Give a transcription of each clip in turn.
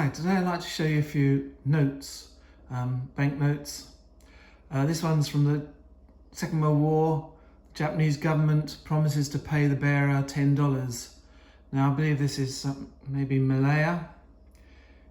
Hi, today I'd like to show you a few notes, banknotes. This one's from the Second World War. The Japanese government promises to pay the bearer $10. Now I believe this is maybe Malaya.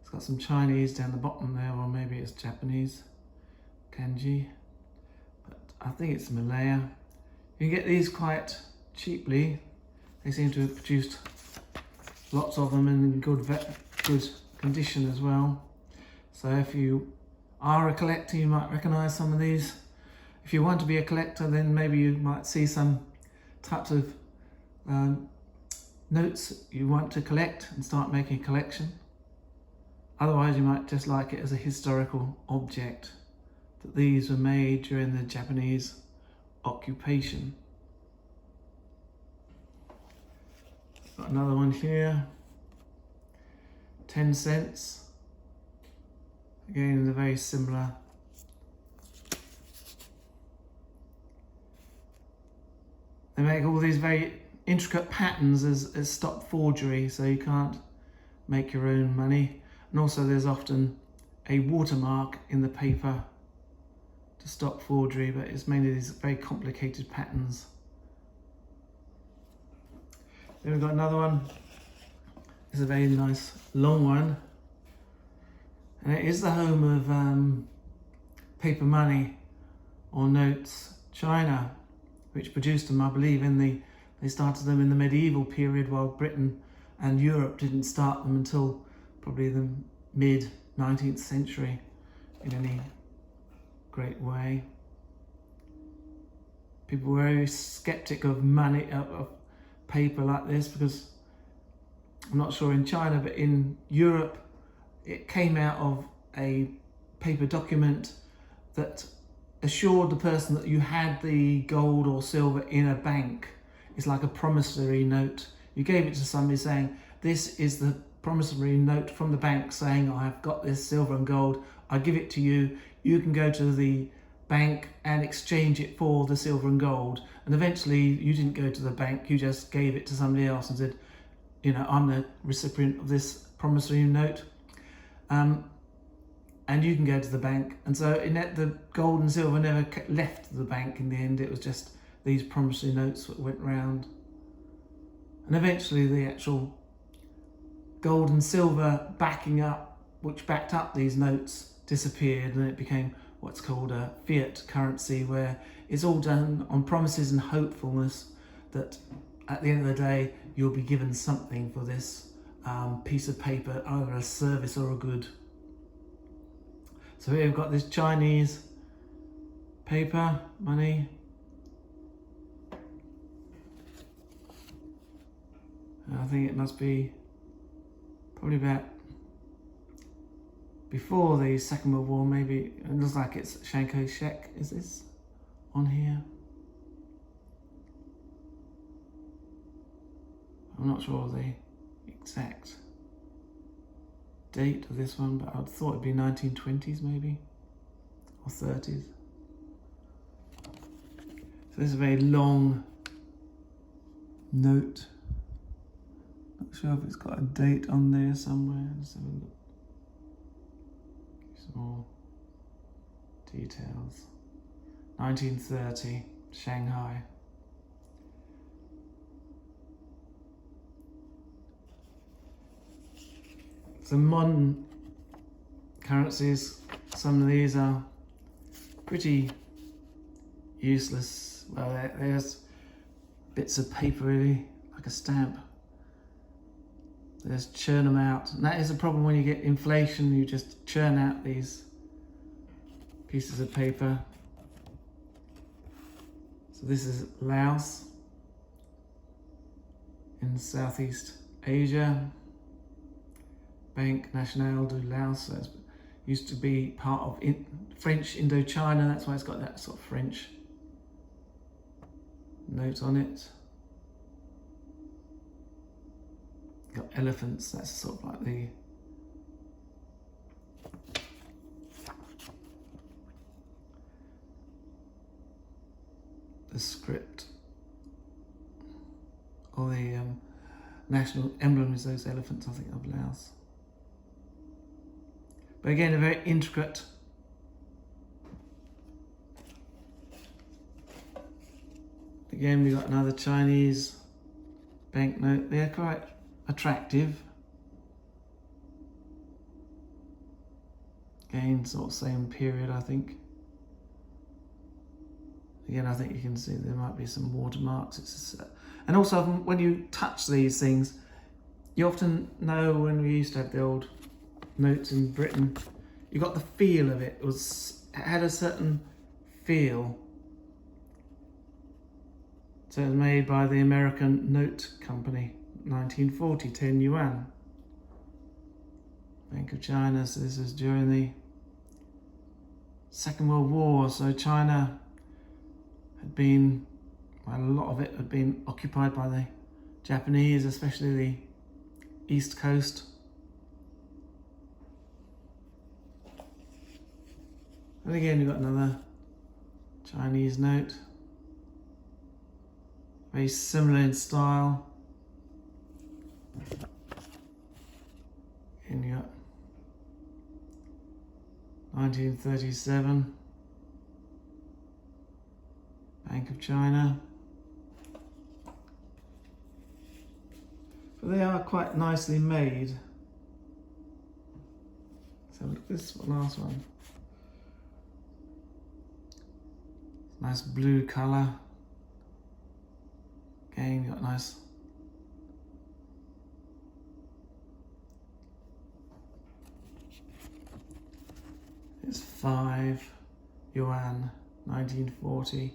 It's got some Chinese down the bottom there, or maybe it's Japanese, kanji. But I think it's Malaya. You can get these quite cheaply. They seem to have produced lots of them in good condition as well. So if you are a collector, you might recognize some of these. If you want to be a collector, then maybe you might see some types of notes you want to collect and start making a collection. Otherwise, you might just like it as a historical object, that these were made during the Japanese occupation. Got another one here, 10 cents. Again, they're very similar. They make all these very intricate patterns as stop forgery, so you can't make your own money. And also there's often a watermark in the paper to stop forgery, but it's mainly these very complicated patterns. Then we've got another one. It's a very nice long one. And it is the home of paper money or notes, China, which produced them, I believe, they started them in the medieval period, while Britain and Europe didn't start them until probably the mid-19th century in any great way. People were very skeptic of money, of paper like this, because I'm not sure in China, but in Europe it came out of a paper document that assured the person that you had the gold or silver in a bank. It's like a promissory note. You gave it to somebody saying, this is the promissory note from the bank saying, I've got this silver and gold, I give it to you, you can go to the bank and exchange it for the silver and gold. And eventually you didn't go to the bank, you just gave it to somebody else and said, you know, I'm the recipient of this promissory note, and you can go to the bank. And so the gold and silver never left the bank in the end. It was just these promissory notes that went round. And eventually the actual gold and silver backing up, which backed up these notes, disappeared, and it became what's called a fiat currency, where it's all done on promises and hopefulness that at the end of the day you'll be given something for this piece of paper, either a service or a good. So here we've got this Chinese paper money. I think it must be probably about before the Second World War, maybe. It looks like it's Chiang Kai-shek, is this on here? I'm not sure the exact date of this one, but I thought it'd be 1920s maybe, or 30s. So this is a very long note. Not sure if it's got a date on there somewhere. Let's have a look. Some more details. 1930, Shanghai. Some modern currencies, some of these are pretty useless. Well, there's bits of paper really, like a stamp. They just churn them out. And that is a problem when you get inflation, you just churn out these pieces of paper. So this is Laos in Southeast Asia. Banque Nationale du Laos. So it used to be part of French Indochina, that's why it's got that sort of French note on it. Got elephants, that's sort of like the script, or the national emblem is those elephants, I think, of Laos. But again, a very intricate. Again, we've got another Chinese banknote. They're quite attractive. Again, sort of same period, I think. Again, I think you can see there might be some watermarks. And also, when you touch these things, you often know, when we used to have the old notes in Britain, you got the feel of it. It had a certain feel. So it was made by the American Note Company, 1940, 10 yuan. Bank of China, so this is during the Second World War. So China had been, well, a lot of it had been occupied by the Japanese, especially the East Coast. And again, you've got another Chinese note. Very similar in style. And you got 1937, Bank of China. But they are quite nicely made. So look at this last one. Nice blue colour. Again, got nice. It's 5 yuan, 1940.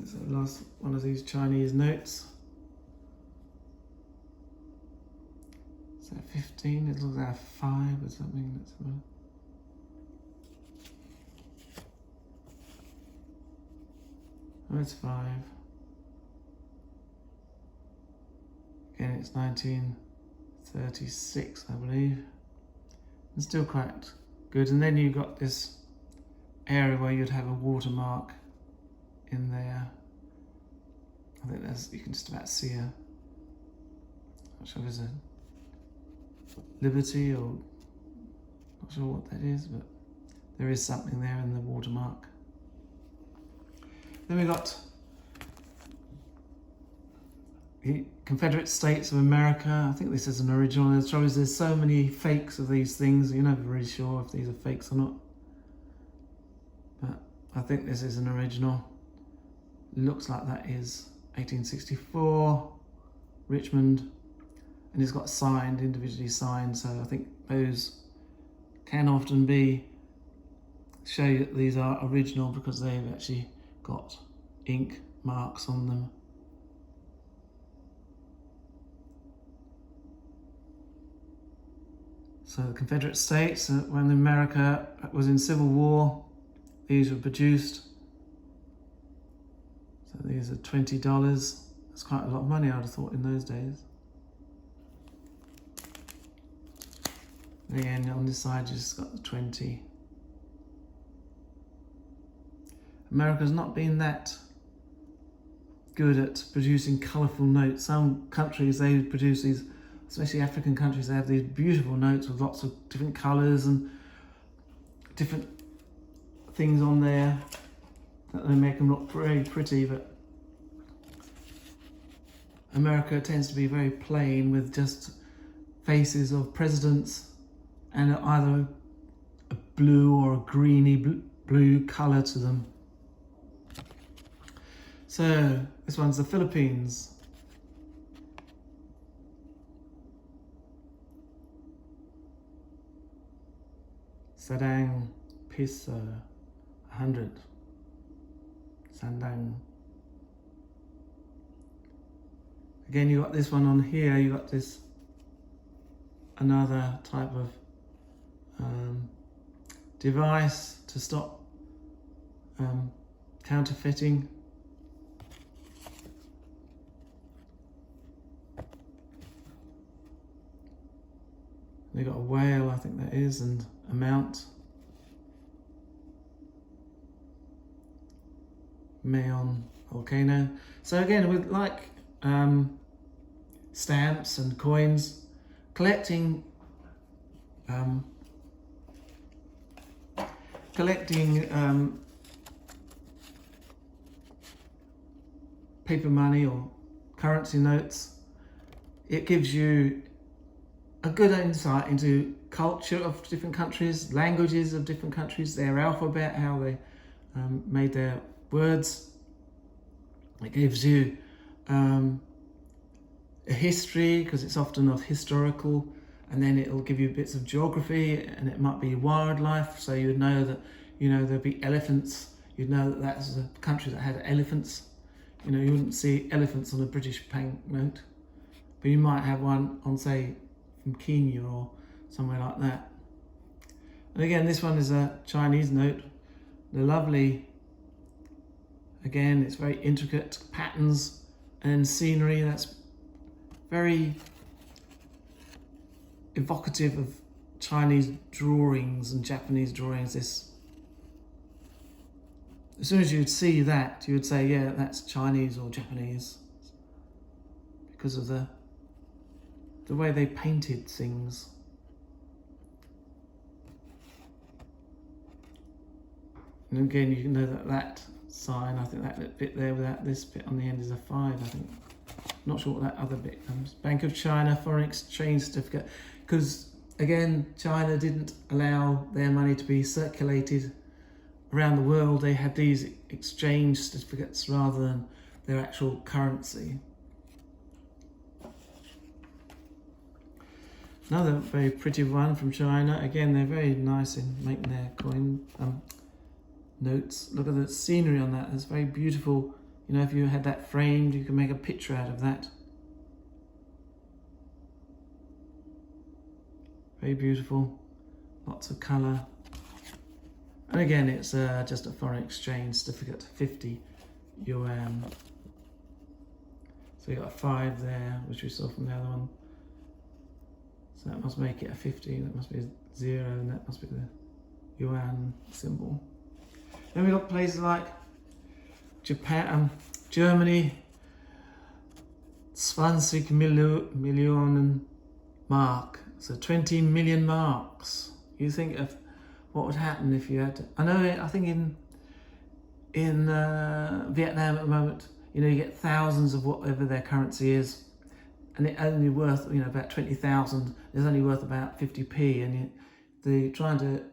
It's the last one of these Chinese notes. Is that 15? It looks like 5 or something. That's about. Oh, it's 5. Again, it's 1936, I believe. And still quite good. And then you've got this area where you'd have a watermark in there. I think you can just about see I'm not sure if it's a Liberty or not sure what that is, but there is something there in the watermark. Then we got the Confederate States of America. I think this is an original. The trouble is there's so many fakes of these things, you're never really sure if these are fakes or not. But I think this is an original. Looks like that is 1864, Richmond, and it's got signed, individually signed, so I think those can often show you that these are original because they've actually got ink marks on them. So the Confederate States, when America was in Civil War, these were produced. So these are $20. That's quite a lot of money, I would have thought, in those days. And again, on this side, you just got the 20. America's not been that good at producing colourful notes. Some countries, they produce these, especially African countries, they have these beautiful notes with lots of different colours and different things on there that they make them look very pretty, but America tends to be very plain with just faces of presidents and either a blue or a greeny blue colour to them. So this one's the Philippines. Sadang Piso, 100. Sandang. Again, you got this one on here. You got this another type of device to stop counterfeiting. They got a whale, I think that is, and a mount. Mayon, volcano. So again, with like stamps and coins, collecting paper money or currency notes, it gives you a good insight into culture of different countries, languages of different countries, their alphabet, how they made their words. It gives you a history, because it's often of historical, and then it'll give you bits of geography, and it might be wildlife, so you would know that, there'd be elephants. You'd know that that's a country that had elephants. You wouldn't see elephants on a British banknote, but you might have one on, say, from Kenya or somewhere like that. And again, this one is a Chinese note. They're lovely. Again, it's very intricate patterns and scenery. That's very evocative of Chinese drawings and Japanese drawings. As soon as you'd see that, you would say, yeah, that's Chinese or Japanese, because of the way they painted things. And again, you can know that sign, I think that bit there without this bit on the end is a 5, I think. Not sure what that other bit comes. Bank of China foreign exchange certificate, because again, China didn't allow their money to be circulated around the world. They had these exchange certificates rather than their actual currency. Another very pretty one from China. Again, they're very nice in making their coin notes. Look at the scenery on that. It's very beautiful. If you had that framed, you can make a picture out of that. Very beautiful. Lots of colour. And again, it's just a foreign exchange certificate, 50 yuan. So you got a 5 there, which we saw from the other one. So that must make it a 50, that must be a 0, and that must be the yuan symbol. Then we've got places like Japan, Germany, 20 Millionen Mark, so 20 million marks. You think of what would happen if you had to, I think in Vietnam at the moment, you get thousands of whatever their currency is, and it only worth, about 20,000, it's only worth about 50p, and they're trying to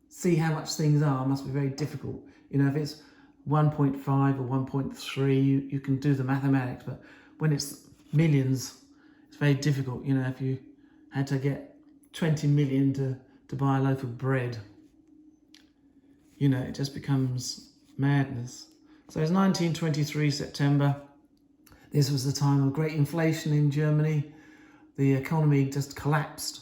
see how much things are must be very difficult. If it's 1.5 or 1.3, you can do the mathematics, but when it's millions, it's very difficult. If you had to get 20 million to buy a loaf of bread, it just becomes madness. So it's 1923 September. This was the time of great inflation in Germany. The economy just collapsed,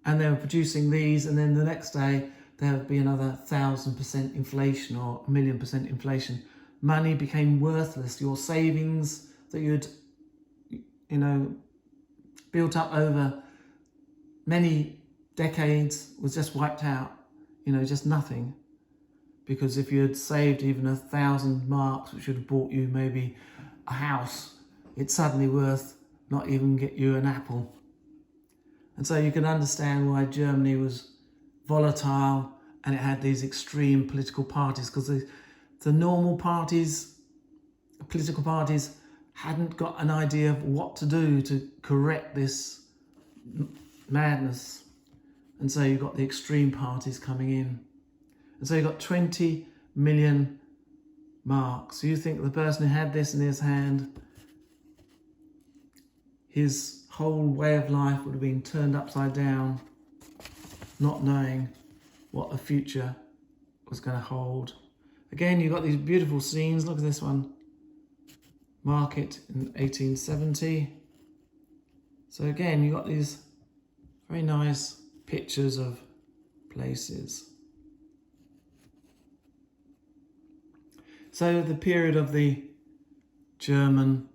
and they were producing these, and then the next day there would be another 1,000% inflation or 1,000,000% inflation. Money became worthless. Your savings that you'd, built up over many decades was just wiped out. Just nothing. Because if you had saved even 1,000 marks, which would have bought you maybe a house, it's suddenly worth not even get you an apple. And so you can understand why Germany was volatile, and it had these extreme political parties, because the normal parties, political parties, hadn't got an idea of what to do to correct this madness. And so you've got the extreme parties coming in. And so you've got 20 million marks. So you think the person who had this in his hand, his whole way of life would have been turned upside down, not knowing what the future was going to hold. Again, you've got these beautiful scenes. Look at this one. Market in 1870. So again, you've got these very nice pictures of places. So the period of the German,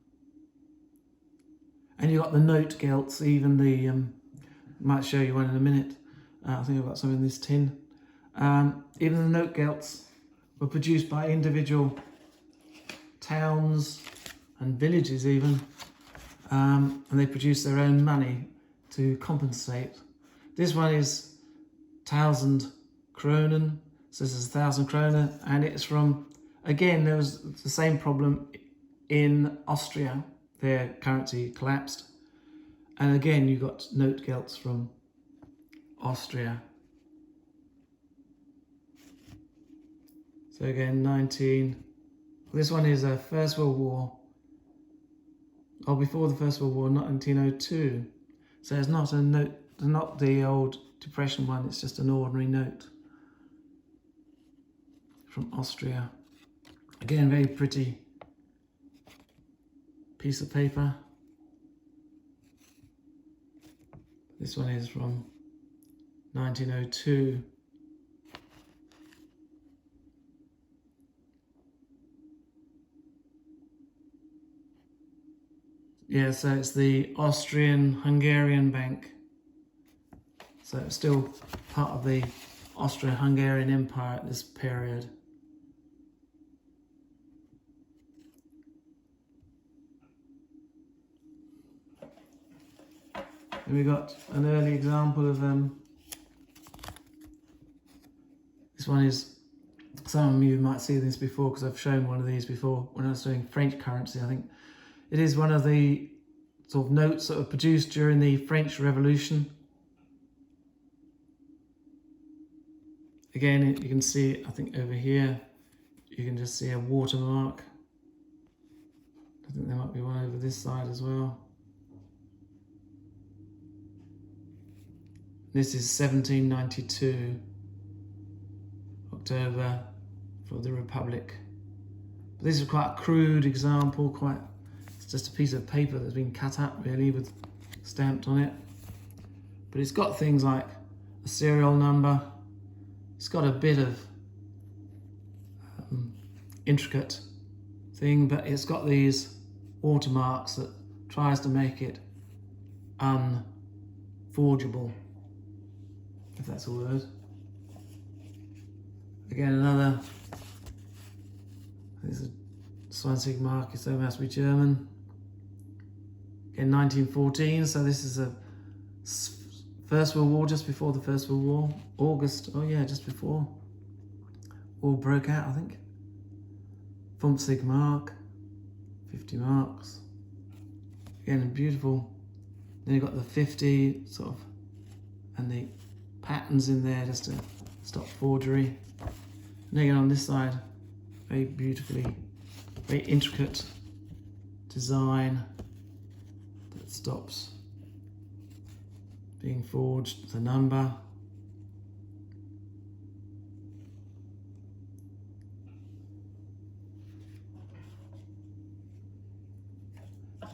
and you've got the note gelts, even the, might show you one in a minute. I think I've got some in this tin. Even the note gelts were produced by individual towns and villages even, and they produced their own money to compensate. This one is 1,000 kronen, so this is 1,000 kroner, and it's from, again, there was the same problem in Austria. Their currency collapsed, and again you got notegelds from Austria. So again, this one is a First World War, or before the First World War, 1902. So it's not a note, not the old Depression one, it's just an ordinary note from Austria. Again, very pretty piece of paper. This one is from 1902. Yeah, so it's the Austrian-Hungarian Bank. So it's still part of the Austro-Hungarian Empire at this period. And we got an early example of this one is, some of you might see this before because I've shown one of these before when I was doing French currency, I think. It is one of the sort of notes that were produced during the French Revolution. Again, you can see it, I think over here, you can just see a watermark. I think there might be one over this side as well. This is 1792, October, for the Republic. But this is quite a crude example, it's just a piece of paper that's been cut up really with stamped on it. But it's got things like a serial number. It's got a bit of intricate thing, but it's got these watermarks that tries to make it unforgeable, if that's a word. Again, another, this is Zwanzig Mark, so it must be German. In 1914, so this is a First World War, just before the First World War. August, oh yeah, just before war broke out, I think. 50 Mark, 50 marks. Again, beautiful. Then you've got the 50 sort of, and the patterns in there just to stop forgery. And again on this side, very beautifully, very intricate design that stops being forged, the number.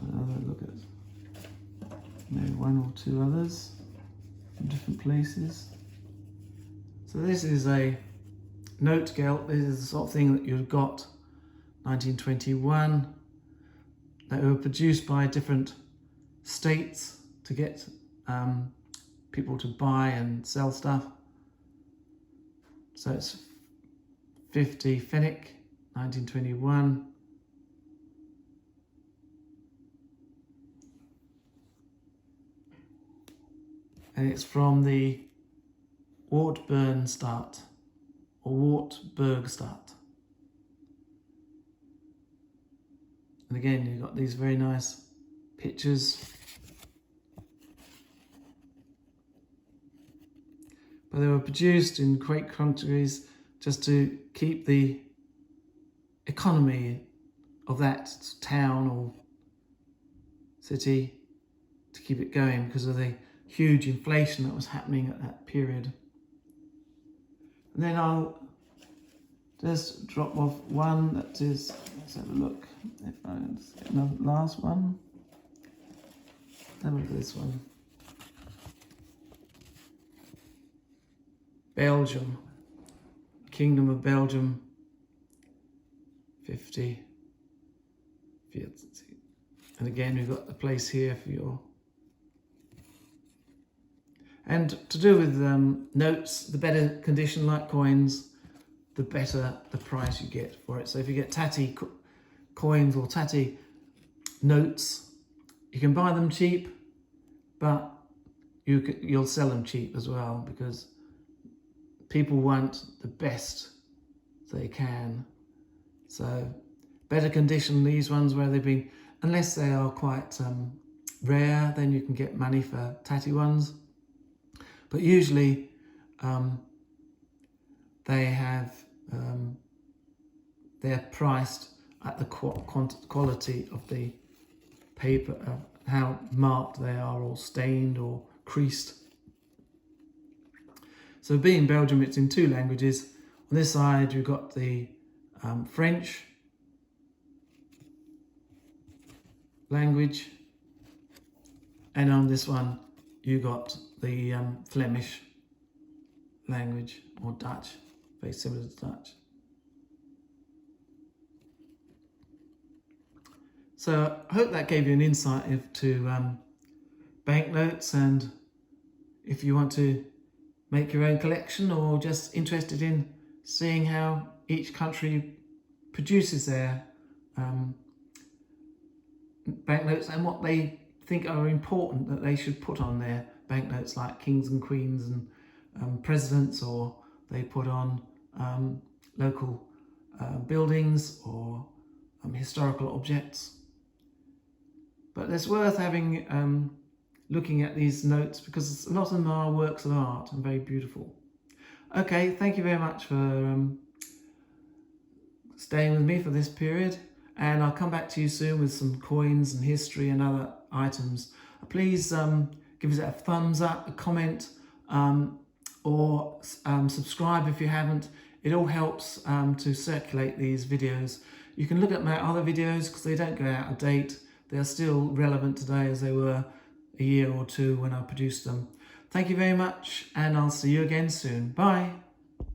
Another look at maybe one or two others from different places. So this is a notegeld. This is the sort of thing that you've got 1921 that were produced by different states to get people to buy and sell stuff. So it's 50 Pfennig, 1921. And it's from the Wartburgstadt or Wartburgstadt. And again, you've got these very nice pictures. But they were produced in great countries just to keep the economy of that town or city, to keep it going because of the huge inflation that was happening at that period. And then I'll just drop off one that is, let's have a look if I can get another last one. Have a look at this one. Belgium, Kingdom of Belgium, 50. And again, we've got a place here for your. And to do with notes, the better condition like coins, the better the price you get for it. So if you get tatty coins or tatty notes, you can buy them cheap, but you'll sell them cheap as well, because people want the best they can. So better condition, these ones where they've been, unless they are quite rare, then you can get money for tatty ones. But usually they're priced at the quality of the paper, how marked they are, or stained or creased. So being Belgium, it's in 2 languages. On this side you've got the French language, and on this one you got the Flemish language, or Dutch, very similar to Dutch. So I hope that gave you an insight into banknotes, and if you want to make your own collection, or just interested in seeing how each country produces their banknotes and what they think are important that they should put on their banknotes, like kings and queens and presidents, or they put on local buildings or historical objects. But it's worth having looking at these notes, because a lot of them are works of art and very beautiful. Okay, thank you very much for staying with me for this period, and I'll come back to you soon with some coins and history and other items. Please give us a thumbs up, a comment, or subscribe if you haven't. It all helps to circulate these videos. You can look at my other videos, because they don't go out of date. They are still relevant today as they were a year or 2 when I produced them. Thank you very much, and I'll see you again soon. Bye.